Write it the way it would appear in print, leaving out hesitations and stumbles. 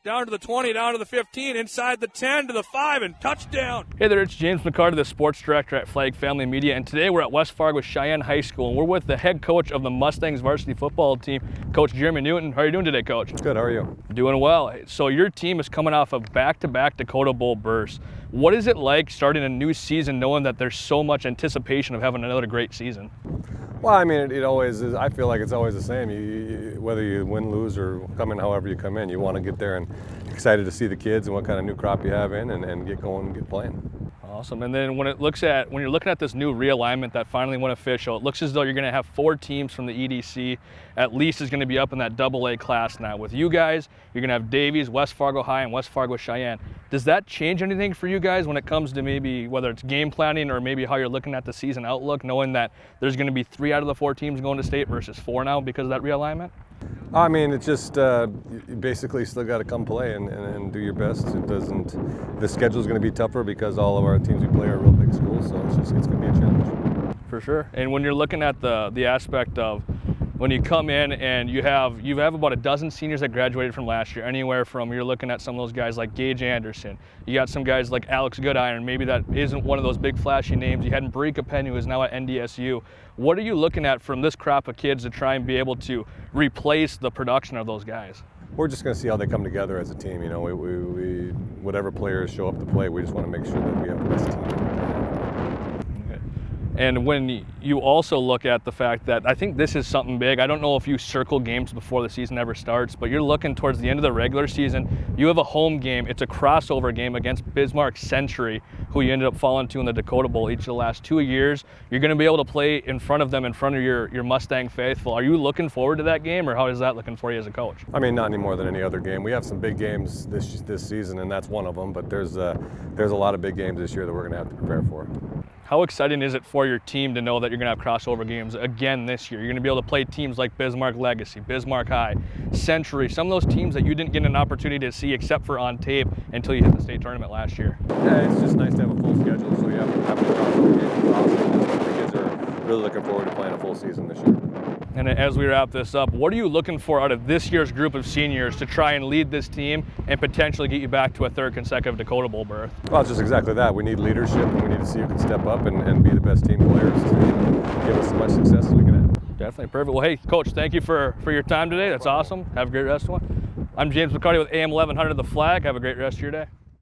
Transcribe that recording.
down to the 20, down to the 15, inside the 10 to the 5, and touchdown. Hey there, it's James McCarty, the sports director at Flag Family Media, and today we're at West Fargo Sheyenne High School, and we're with the head coach of the Mustangs varsity football team, Coach Jeremy Newton. How are you doing today, Coach? Good, how are you? Doing well. So your team is coming off of back-to-back Dakota Bowl bursts. What is it like starting a new season knowing that there's so much anticipation of having another great season? Well, I mean, it always is. I feel like it's always the same. Whether you win, lose, or come in however you come in, you want to get there and excited to see the kids and what kind of new crop you have in and get going and get playing. Awesome. And then when you're looking at this new realignment that finally went official, it looks as though you're going to have 4 teams from the EDC at least is going to be up in that AA class now. With you guys, you're going to have Davies, West Fargo High, and West Fargo Sheyenne. Does that change anything for you guys when it comes to maybe whether it's game planning or maybe how you're looking at the season outlook, knowing that there's going to be 3 out of the 4 teams going to state versus 4 now because of that realignment? I mean, it's just you basically still got to come play and do your best. The schedule's going to be tougher because all of our teams we play are real big schools, so it's going to be a challenge. For sure. And when you're looking at the aspect of when you come in and you have about a dozen seniors that graduated from last year, anywhere from you're looking at some of those guys like Gage Anderson. You got some guys like Alex Goodiron, maybe that isn't one of those big flashy names. You had Marika Penn, who is now at NDSU. What are you looking at from this crop of kids to try and be able to replace the production of those guys? We're just going to see how they come together as a team. You know, we whatever players show up to play, we just want to make sure that we have the best team. And when you also look at the fact that I think this is something big, I don't know if you circle games before the season ever starts, but you're looking towards the end of the regular season, you have a home game. It's a crossover game against Bismarck Century, who you ended up falling to in the Dakota Bowl each of the last 2 years. You're going to be able to play in front of them, in front of your Mustang faithful. Are you looking forward to that game, or how is that looking for you as a coach? I mean, not any more than any other game. We have some big games this season, and that's one of them, but there's a lot of big games this year that we're going to have to prepare for. How exciting is it for your team to know that you're going to have crossover games again this year? You're going to be able to play teams like Bismarck Legacy, Bismarck High, Century, some of those teams that you didn't get an opportunity to see except for on tape until you hit the state tournament last year. Yeah, it's just nice to have a full schedule, so you have the crossover games. Awesome. The kids are really looking forward to playing a full season this year. And as we wrap this up, what are you looking for out of this year's group of seniors to try and lead this team and potentially get you back to a 3rd consecutive Dakota Bowl berth? Well, it's just exactly that. We need leadership, and we need to see who can step up and be the best team players to give us as much success as we can have. Definitely. Perfect. Well, hey, Coach, thank you for your time today. That's awesome. Have a great rest of one. I'm James McCarty with AM 1100 The Flag. Have a great rest of your day.